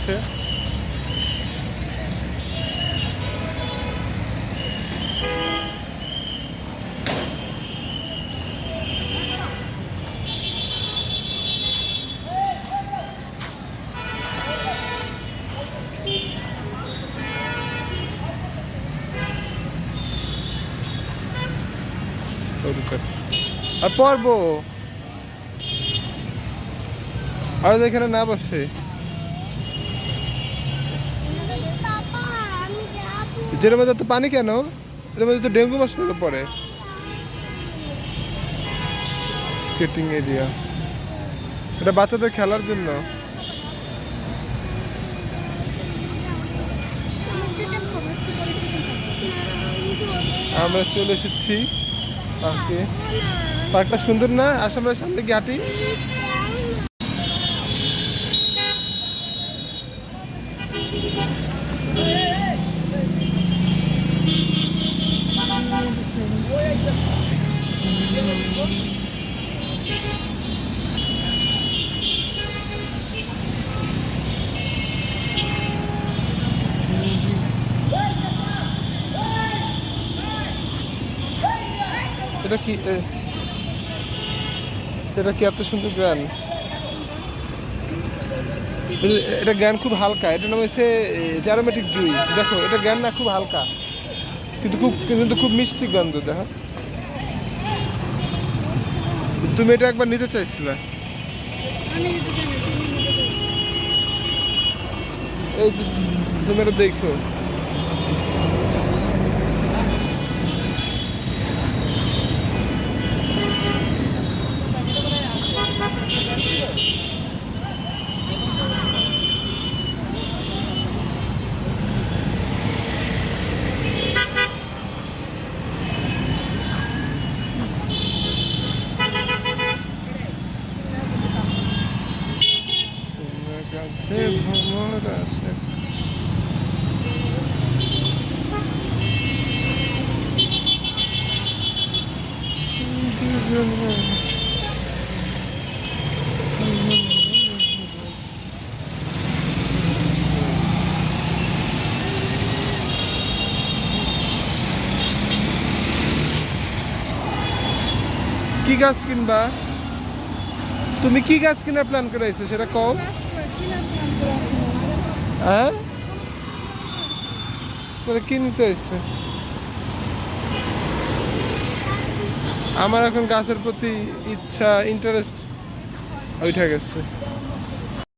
আছে। আর পড়বো আর এখানে না বসে যেটার মধ্যে তো পানি কেন? এর মধ্যে তো ডেঙ্গু মশা পড়ে। স্কেটিং এরিয়া, এটা বাচ্চাদের খেলার জন্য। আমরা চলে এসেছি পার্কে। পার্কটা সুন্দর না? আসামের সামনে গিয়ে হাঁটি। এটা কি এটা কি এত সুন্দর গান? এটা জ্ঞান খুব হালকা, এটা নাম হচ্ছে জ্যারোমেটিক জুই। দেখো এটা জ্ঞান না, খুব হালকা কিন্তু খুব মিষ্টি গন্ধ। দেখো তুমি এটা একবার নিতে চাইছিলে। এই তুমি এটা দেখো। কাছে ভ্রমর আসে। কি গাছ কিনবা? তুমি কি গাছ কেনার প্ল্যান করে আইছো সেটা কও। হ্যাঁ, তাহলে কি নিতে আইছো? আমার এখন গাছের প্রতি ইচ্ছা, ইন্টারেস্ট উঠে গেছে।